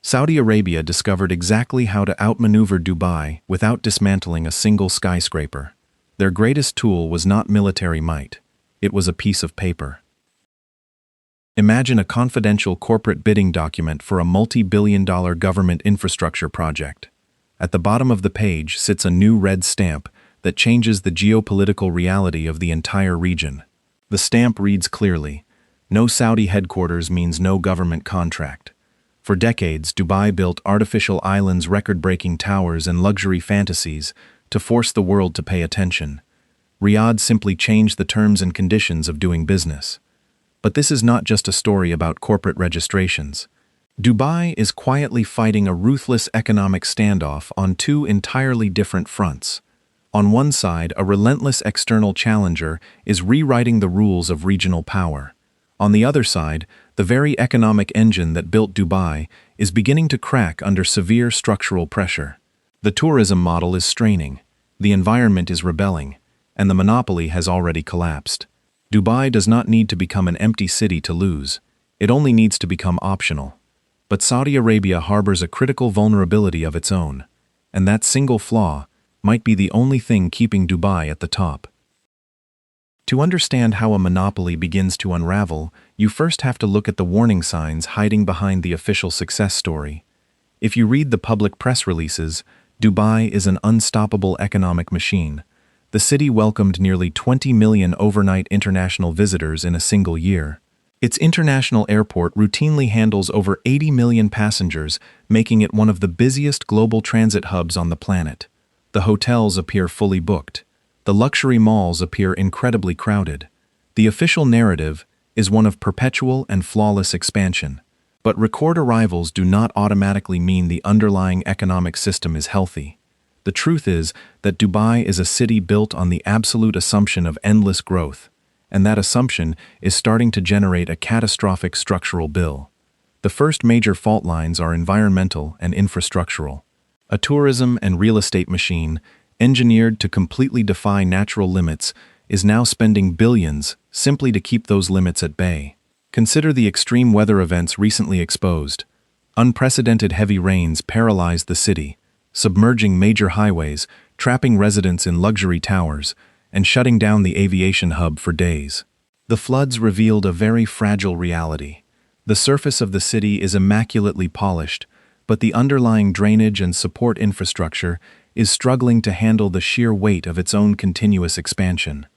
Saudi Arabia discovered exactly how to outmaneuver Dubai without dismantling a single skyscraper. Their greatest tool was not military might. It was a piece of paper. Imagine a confidential corporate bidding document for a multi-billion-dollar government infrastructure project. At the bottom of the page sits a new red stamp that changes the geopolitical reality of the entire region. The stamp reads clearly, "No Saudi headquarters means no government contract." For decades, Dubai built artificial islands, record-breaking towers, and luxury fantasies to force the world to pay attention. Riyadh simply changed the terms and conditions of doing business. But this is not just a story about corporate registrations. Dubai is quietly fighting a ruthless economic standoff on two entirely different fronts. On one side, a relentless external challenger is rewriting the rules of regional power. On the other side, the very economic engine that built Dubai is beginning to crack under severe structural pressure. The tourism model is straining, the environment is rebelling, and the monopoly has already collapsed. Dubai does not need to become an empty city to lose. It only needs to become optional. But Saudi Arabia harbors a critical vulnerability of its own, and that single flaw might be the only thing keeping Dubai at the top. To understand how a monopoly begins to unravel, you first have to look at the warning signs hiding behind the official success story. If you read the public press releases, Dubai is an unstoppable economic machine. The city welcomed nearly 20 million overnight international visitors in a single year. Its international airport routinely handles over 80 million passengers, making it one of the busiest global transit hubs on the planet. The hotels appear fully booked. The luxury malls appear incredibly crowded. The official narrative is one of perpetual and flawless expansion. But record arrivals do not automatically mean the underlying economic system is healthy. The truth is that Dubai is a city built on the absolute assumption of endless growth, and that assumption is starting to generate a catastrophic structural bill. The first major fault lines are environmental and infrastructural. A tourism and real estate machine, engineered to completely defy natural limits, is now spending billions simply to keep those limits at bay. Consider the extreme weather events recently exposed. Unprecedented heavy rains paralyzed the city, submerging major highways, trapping residents in luxury towers, and shutting down the aviation hub for days. The floods revealed a very fragile reality. The surface of the city is immaculately polished, but the underlying drainage and support infrastructure is struggling to handle the sheer weight of its own continuous expansion.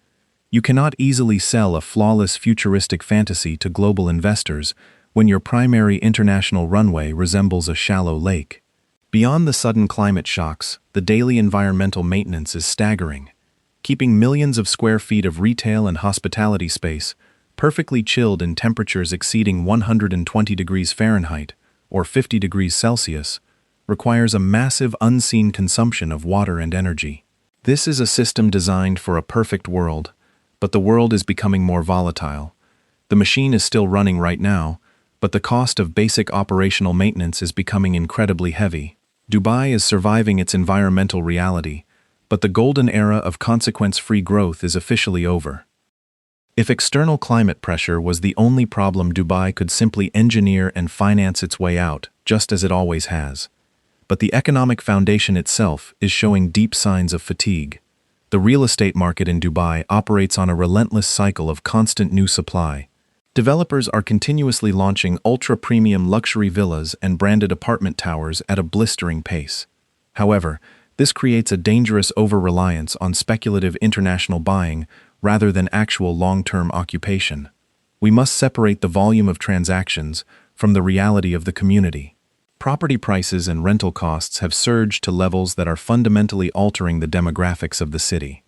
You cannot easily sell a flawless futuristic fantasy to global investors when your primary international runway resembles a shallow lake. Beyond the sudden climate shocks, the daily environmental maintenance is staggering. Keeping millions of square feet of retail and hospitality space perfectly chilled in temperatures exceeding 120 degrees Fahrenheit or 50 degrees Celsius requires a massive unseen consumption of water and energy. This is a system designed for a perfect world, but the world is becoming more volatile. The machine is still running right now, but the cost of basic operational maintenance is becoming incredibly heavy. Dubai is surviving its environmental reality, but the golden era of consequence-free growth is officially over. If external climate pressure was the only problem, Dubai could simply engineer and finance its way out, just as it always has. But the economic foundation itself is showing deep signs of fatigue. The real estate market in Dubai operates on a relentless cycle of constant new supply. Developers are continuously launching ultra-premium luxury villas and branded apartment towers at a blistering pace. However, this creates a dangerous over-reliance on speculative international buying rather than actual long-term occupation. We must separate the volume of transactions from the reality of the community. Property prices and rental costs have surged to levels that are fundamentally altering the demographics of the city.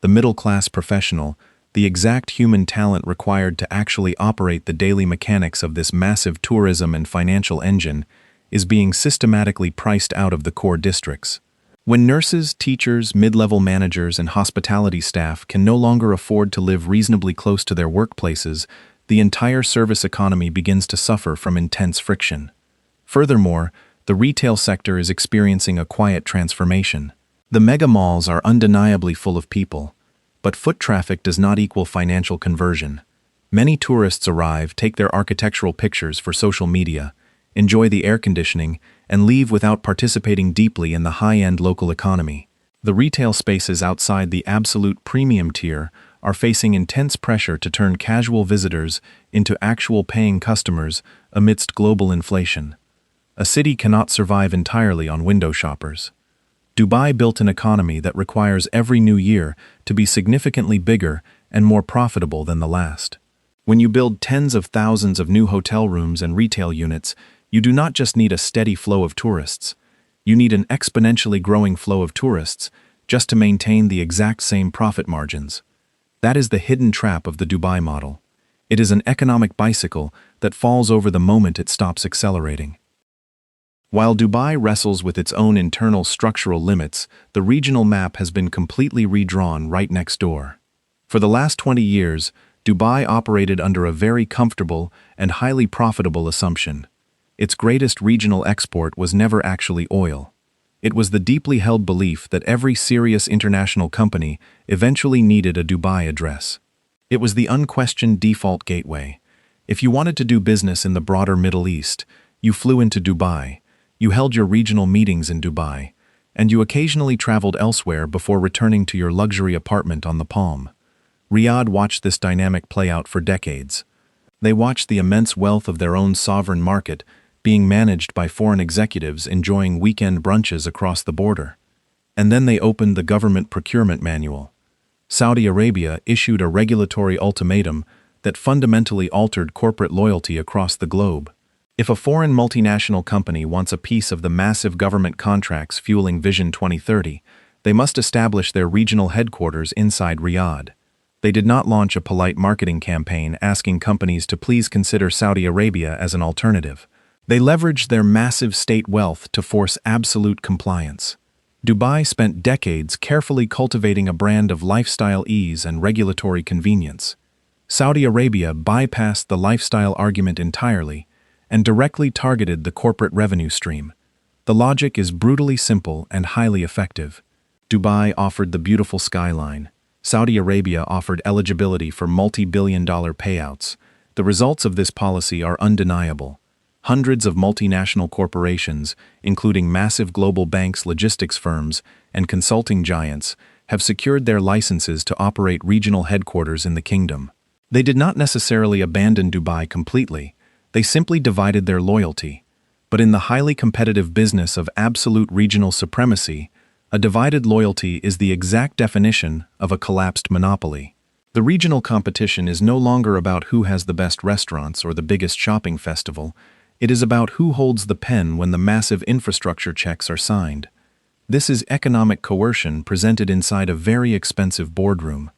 The middle-class professional, the exact human talent required to actually operate the daily mechanics of this massive tourism and financial engine, is being systematically priced out of the core districts. When nurses, teachers, mid-level managers, and hospitality staff can no longer afford to live reasonably close to their workplaces, the entire service economy begins to suffer from intense friction. Furthermore, the retail sector is experiencing a quiet transformation. The mega malls are undeniably full of people, but foot traffic does not equal financial conversion. Many tourists arrive, take their architectural pictures for social media, enjoy the air conditioning, and leave without participating deeply in the high-end local economy. The retail spaces outside the absolute premium tier are facing intense pressure to turn casual visitors into actual paying customers amidst global inflation. A city cannot survive entirely on window shoppers. Dubai built an economy that requires every new year to be significantly bigger and more profitable than the last. When you build tens of thousands of new hotel rooms and retail units, you do not just need a steady flow of tourists. You need an exponentially growing flow of tourists just to maintain the exact same profit margins. That is the hidden trap of the Dubai model. It is an economic bicycle that falls over the moment it stops accelerating. While Dubai wrestles with its own internal structural limits, the regional map has been completely redrawn right next door. For the last 20 years, Dubai operated under a very comfortable and highly profitable assumption. Its greatest regional export was never actually oil. It was the deeply held belief that every serious international company eventually needed a Dubai address. It was the unquestioned default gateway. If you wanted to do business in the broader Middle East, you flew into Dubai, you held your regional meetings in Dubai, and you occasionally traveled elsewhere before returning to your luxury apartment on the Palm. Riyadh watched this dynamic play out for decades. They watched the immense wealth of their own sovereign market being managed by foreign executives enjoying weekend brunches across the border. And then they opened the government procurement manual. Saudi Arabia issued a regulatory ultimatum that fundamentally altered corporate loyalty across the globe. If a foreign multinational company wants a piece of the massive government contracts fueling Vision 2030, they must establish their regional headquarters inside Riyadh. They did not launch a polite marketing campaign asking companies to please consider Saudi Arabia as an alternative. They leveraged their massive state wealth to force absolute compliance. Dubai spent decades carefully cultivating a brand of lifestyle ease and regulatory convenience. Saudi Arabia bypassed the lifestyle argument entirely and directly targeted the corporate revenue stream. The logic is brutally simple and highly effective. Dubai offered the beautiful skyline. Saudi Arabia offered eligibility for multi-billion-dollar payouts. The results of this policy are undeniable. Hundreds of multinational corporations, including massive global banks, logistics firms, and consulting giants, have secured their licenses to operate regional headquarters in the kingdom. They did not necessarily abandon Dubai completely. They simply divided their loyalty. But in the highly competitive business of absolute regional supremacy, a divided loyalty is the exact definition of a collapsed monopoly. The regional competition is no longer about who has the best restaurants or the biggest shopping festival. It is about who holds the pen when the massive infrastructure checks are signed. This is economic coercion presented inside a very expensive boardroom.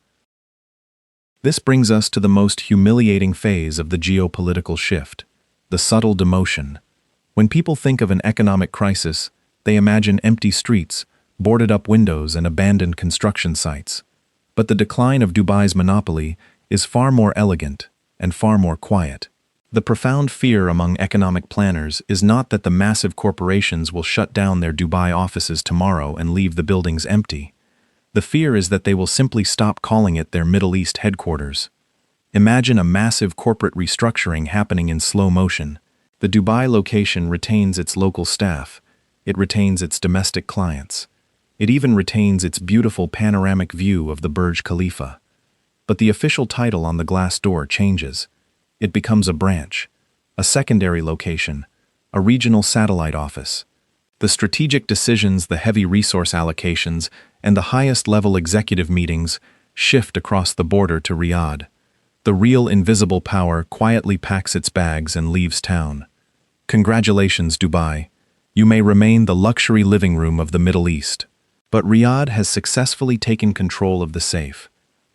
This brings us to the most humiliating phase of the geopolitical shift, the subtle demotion. When people think of an economic crisis, they imagine empty streets, boarded-up windows, and abandoned construction sites. But the decline of Dubai's monopoly is far more elegant and far more quiet. The profound fear among economic planners is not that the massive corporations will shut down their Dubai offices tomorrow and leave the buildings empty. The fear is that they will simply stop calling it their Middle East headquarters. Imagine a massive corporate restructuring happening in slow motion. The Dubai location retains its local staff. It retains its domestic clients. It even retains its beautiful panoramic view of the Burj Khalifa. But the official title on the glass door changes. It becomes a branch, a secondary location, a regional satellite office. The strategic decisions, the heavy resource allocations, and the highest-level executive meetings shift across the border to Riyadh. The real invisible power quietly packs its bags and leaves town. Congratulations, Dubai. You may remain the luxury living room of the Middle East. But Riyadh has successfully taken control of the safe.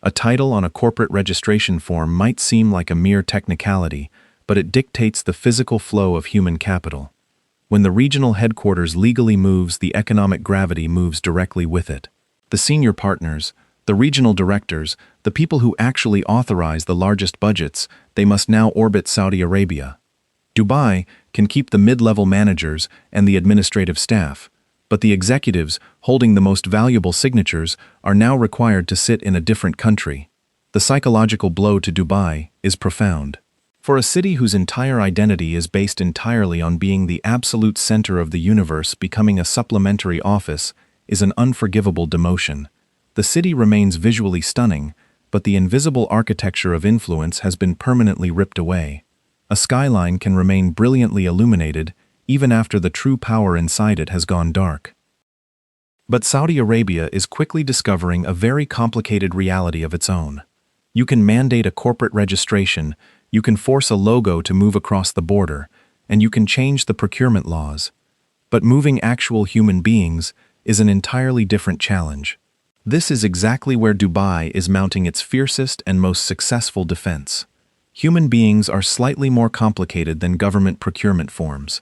A title on a corporate registration form might seem like a mere technicality, but it dictates the physical flow of human capital. When the regional headquarters legally moves, the economic gravity moves directly with it. The senior partners, the regional directors, the people who actually authorize the largest budgets, they must now orbit Saudi Arabia. Dubai can keep the mid-level managers and the administrative staff, but the executives, holding the most valuable signatures, are now required to sit in a different country. The psychological blow to Dubai is profound. For a city whose entire identity is based entirely on being the absolute center of the universe, becoming a supplementary office is an unforgivable demotion. The city remains visually stunning, but the invisible architecture of influence has been permanently ripped away. A skyline can remain brilliantly illuminated even after the true power inside it has gone dark. But Saudi Arabia is quickly discovering a very complicated reality of its own. You can mandate a corporate registration, you can force a logo to move across the border, and you can change the procurement laws. But moving actual human beings is an entirely different challenge. This is exactly where Dubai is mounting its fiercest and most successful defense. Human beings are slightly more complicated than government procurement forms.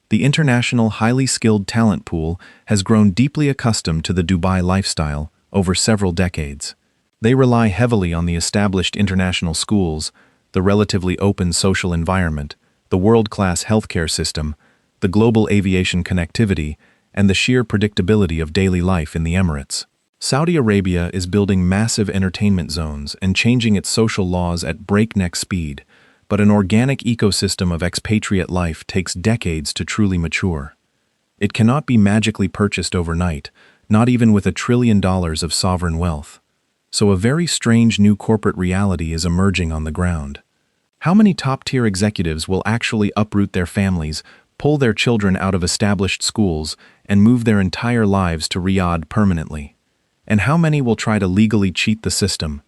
The international highly skilled talent pool has grown deeply accustomed to the Dubai lifestyle over several decades. They rely heavily on the established international schools, the relatively open social environment, the world-class healthcare system, the global aviation connectivity, and the sheer predictability of daily life in the Emirates. Saudi Arabia is building massive entertainment zones and changing its social laws at breakneck speed, but an organic ecosystem of expatriate life takes decades to truly mature. It cannot be magically purchased overnight, not even with $1 trillion of sovereign wealth. So a very strange new corporate reality is emerging on the ground. How many top-tier executives will actually uproot their families, pull their children out of established schools, and move their entire lives to Riyadh permanently? And how many will try to legally cheat the system?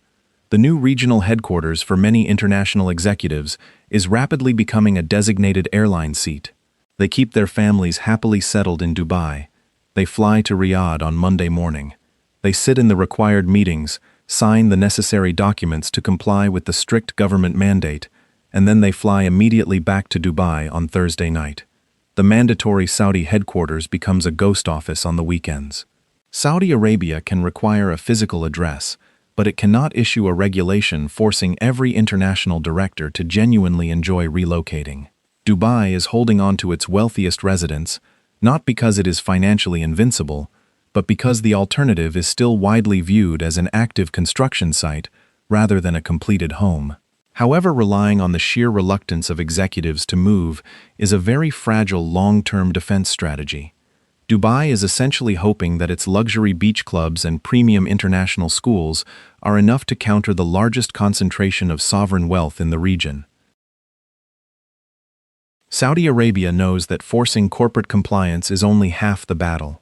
The new regional headquarters for many international executives is rapidly becoming a designated airline seat. They keep their families happily settled in Dubai. They fly to Riyadh on Monday morning. They sit in the required meetings, sign the necessary documents to comply with the strict government mandate, and then they fly immediately back to Dubai on Thursday night. The mandatory Saudi headquarters becomes a ghost office on the weekends. Saudi Arabia can require a physical address, but it cannot issue a regulation forcing every international director to genuinely enjoy relocating. Dubai is holding on to its wealthiest residents, not because it is financially invincible, but because the alternative is still widely viewed as an active construction site rather than a completed home. However, relying on the sheer reluctance of executives to move is a very fragile long-term defense strategy. Dubai is essentially hoping that its luxury beach clubs and premium international schools are enough to counter the largest concentration of sovereign wealth in the region. Saudi Arabia knows that forcing corporate compliance is only half the battle.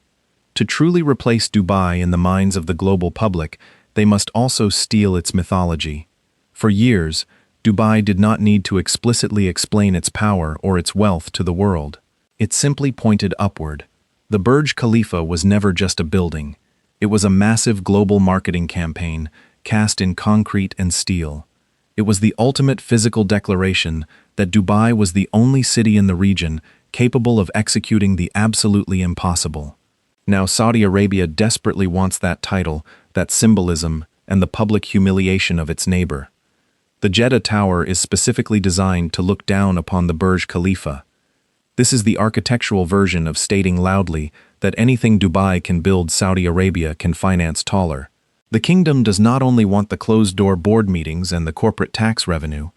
To truly replace Dubai in the minds of the global public, they must also steal its mythology. For years, Dubai did not need to explicitly explain its power or its wealth to the world. It simply pointed upward. The Burj Khalifa was never just a building. It was a massive global marketing campaign, cast in concrete and steel. It was the ultimate physical declaration that Dubai was the only city in the region capable of executing the absolutely impossible. Now Saudi Arabia desperately wants that title, that symbolism, and the public humiliation of its neighbor. The Jeddah Tower is specifically designed to look down upon the Burj Khalifa. This is the architectural version of stating loudly that anything Dubai can build, Saudi Arabia can finance taller. The kingdom does not only want the closed-door board meetings and the corporate tax revenue,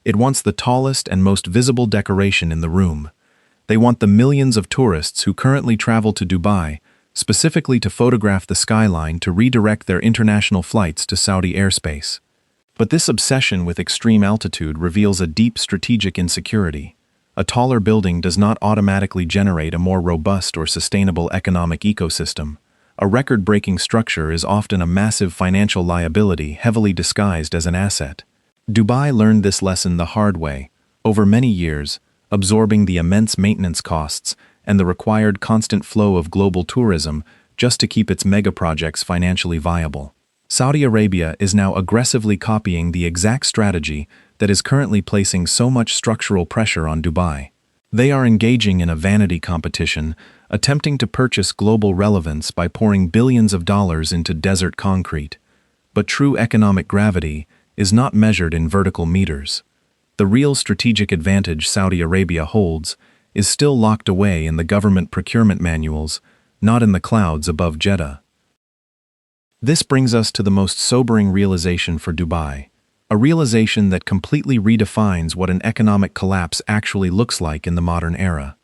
it wants the tallest and most visible decoration in the room. They want the millions of tourists who currently travel to Dubai, specifically to photograph the skyline, to redirect their international flights to Saudi airspace. But this obsession with extreme altitude reveals a deep strategic insecurity. A taller building does not automatically generate a more robust or sustainable economic ecosystem. A record-breaking structure is often a massive financial liability heavily disguised as an asset. Dubai learned this lesson the hard way, over many years, absorbing the immense maintenance costs and the required constant flow of global tourism just to keep its megaprojects financially viable. Saudi Arabia is now aggressively copying the exact strategy that is currently placing so much structural pressure on Dubai. They are engaging in a vanity competition, attempting to purchase global relevance by pouring billions of dollars into desert concrete. But true economic gravity is not measured in vertical meters. The real strategic advantage Saudi Arabia holds is still locked away in the government procurement manuals, not in the clouds above Jeddah. This brings us to the most sobering realization for Dubai. a realization that completely redefines what an economic collapse actually looks like in the modern era.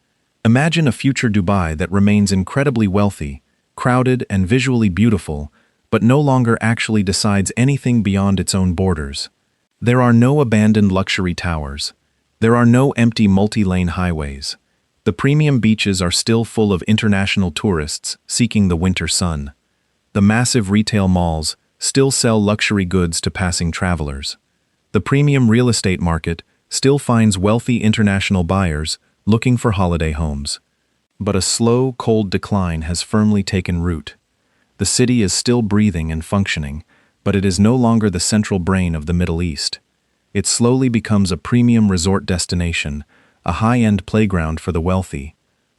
Imagine a future Dubai that remains incredibly wealthy, crowded and visually beautiful, but no longer actually decides anything beyond its own borders. There are no abandoned luxury towers. There are no empty multi-lane highways. The premium beaches are still full of international tourists seeking the winter sun. The massive retail malls still sell luxury goods to passing travelers. The premium real estate market still finds wealthy international buyers looking for holiday homes. But a slow, cold decline has firmly taken root. The city is still breathing and functioning, but it is no longer the central brain of the Middle East. It slowly becomes a premium resort destination, a high-end playground for the wealthy,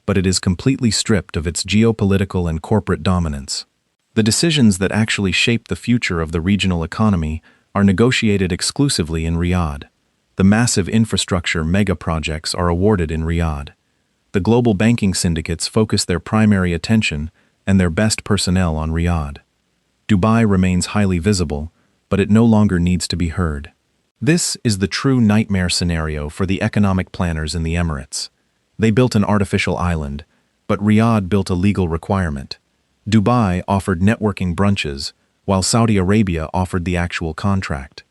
but it is completely stripped of its geopolitical and corporate dominance. The decisions that actually shape the future of the regional economy are negotiated exclusively in Riyadh. The massive infrastructure mega-projects are awarded in Riyadh. The global banking syndicates focus their primary attention and their best personnel on Riyadh. Dubai remains highly visible, but it no longer needs to be heard. This is the true nightmare scenario for the economic planners in the Emirates. They built an artificial island, but Riyadh built a legal requirement. Dubai offered networking brunches, while Saudi Arabia offered the actual contract.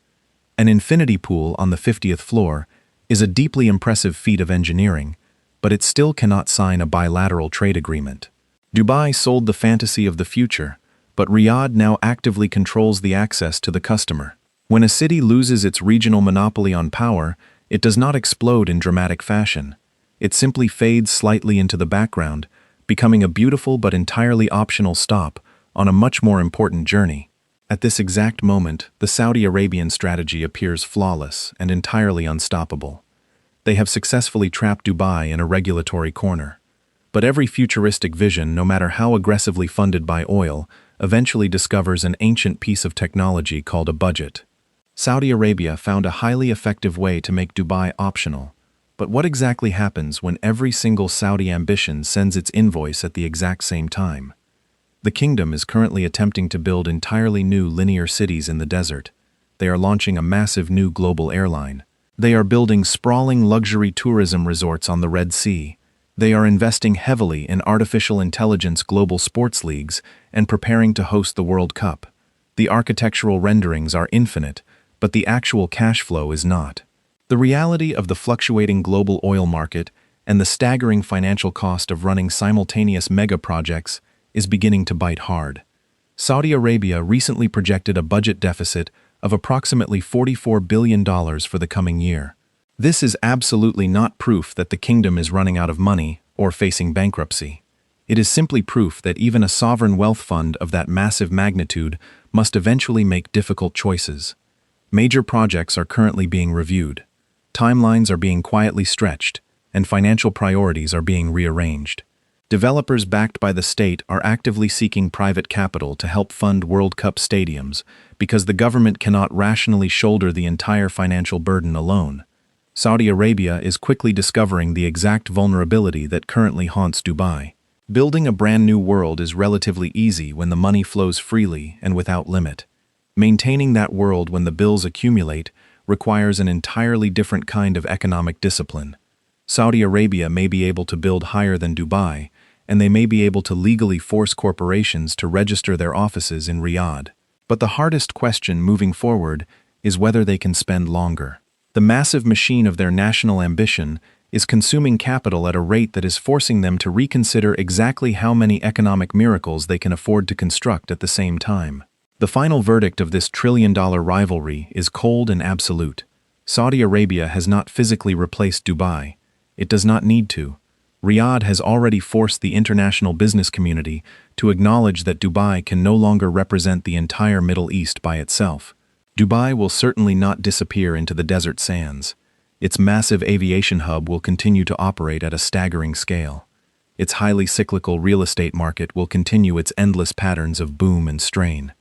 An infinity pool on the 50th floor is a deeply impressive feat of engineering, but it still cannot sign a bilateral trade agreement. Dubai sold the fantasy of the future, but Riyadh now actively controls the access to the customer. When a city loses its regional monopoly on power, it does not explode in dramatic fashion. It simply fades slightly into the background, becoming a beautiful but entirely optional stop on a much more important journey. At this exact moment, the Saudi Arabian strategy appears flawless and entirely unstoppable. They have successfully trapped Dubai in a regulatory corner. But every futuristic vision, no matter how aggressively funded by oil, eventually discovers an ancient piece of technology called a budget. Saudi Arabia found a highly effective way to make Dubai optional. But what exactly happens when every single Saudi ambition sends its invoice at the exact same time? The kingdom is currently attempting to build entirely new linear cities in the desert. They are launching a massive new global airline. They are building sprawling luxury tourism resorts on the Red Sea. They are investing heavily in artificial intelligence global sports leagues and preparing to host the World Cup. The architectural renderings are infinite, but the actual cash flow is not. The reality of the fluctuating global oil market and the staggering financial cost of running simultaneous mega-projects is beginning to bite hard. Saudi Arabia recently projected a budget deficit of approximately $44 billion for the coming year. This is absolutely not proof that the kingdom is running out of money or facing bankruptcy. It is simply proof that even a sovereign wealth fund of that massive magnitude must eventually make difficult choices. Major projects are currently being reviewed. Timelines are being quietly stretched, and financial priorities are being rearranged. Developers backed by the state are actively seeking private capital to help fund World Cup stadiums because the government cannot rationally shoulder the entire financial burden alone. Saudi Arabia is quickly discovering the exact vulnerability that currently haunts Dubai. Building a brand new world is relatively easy when the money flows freely and without limit. Maintaining that world when the bills accumulate requires an entirely different kind of economic discipline. Saudi Arabia may be able to build higher than Dubai, and they may be able to legally force corporations to register their offices in Riyadh. But the hardest question moving forward is whether they can spend longer. The massive machine of their national ambition is consuming capital at a rate that is forcing them to reconsider exactly how many economic miracles they can afford to construct at the same time. The final verdict of this trillion-dollar rivalry is cold and absolute. Saudi Arabia has not physically replaced Dubai. It does not need to. Riyadh has already forced the international business community to acknowledge that Dubai can no longer represent the entire Middle East by itself. Dubai will certainly not disappear into the desert sands. Its massive aviation hub will continue to operate at a staggering scale. Its highly cyclical real estate market will continue its endless patterns of boom and strain.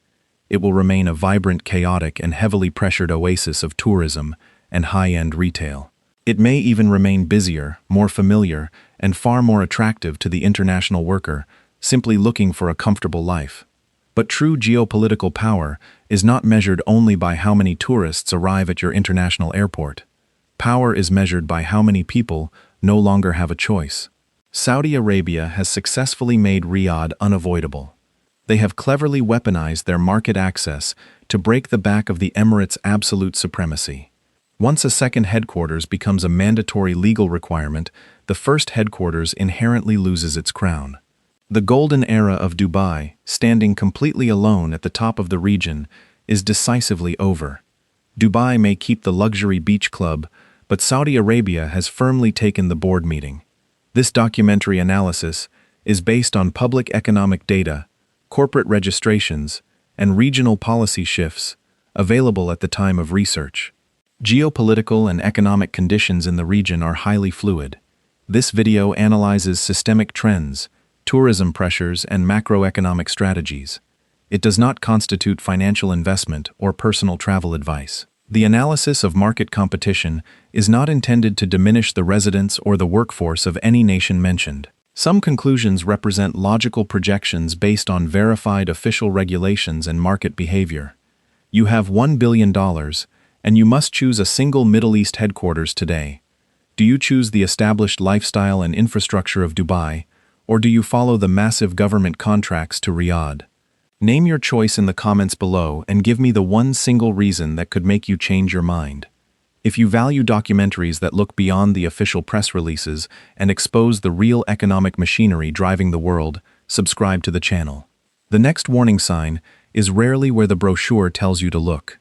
It will remain a vibrant, chaotic, and heavily pressured oasis of tourism and high-end retail. It may even remain busier, more familiar, and far more attractive to the international worker, simply looking for a comfortable life. But true geopolitical power is not measured only by how many tourists arrive at your international airport. Power is measured by how many people no longer have a choice. Saudi Arabia has successfully made Riyadh unavoidable. They have cleverly weaponized their market access to break the back of the Emirates' absolute supremacy. Once a second headquarters becomes a mandatory legal requirement, the first headquarters inherently loses its crown. The golden era of Dubai, standing completely alone at the top of the region, is decisively over. Dubai may keep the luxury beach club, but Saudi Arabia has firmly taken the board meeting. This documentary analysis is based on public economic data, corporate registrations, and regional policy shifts available at the time of research. Geopolitical and economic conditions in the region are highly fluid. This video analyzes systemic trends, tourism pressures, and macroeconomic strategies. It does not constitute financial investment or personal travel advice. The analysis of market competition is not intended to diminish the residents or the workforce of any nation mentioned. Some conclusions represent logical projections based on verified official regulations and market behavior. You have $1 billion, and you must choose a single Middle East headquarters today. Do you choose the established lifestyle and infrastructure of Dubai, or do you follow the massive government contracts to Riyadh? Name your choice in the comments below and give me the one single reason that could make you change your mind. If you value documentaries that look beyond the official press releases and expose the real economic machinery driving the world, subscribe to the channel. The next warning sign is rarely where the brochure tells you to look.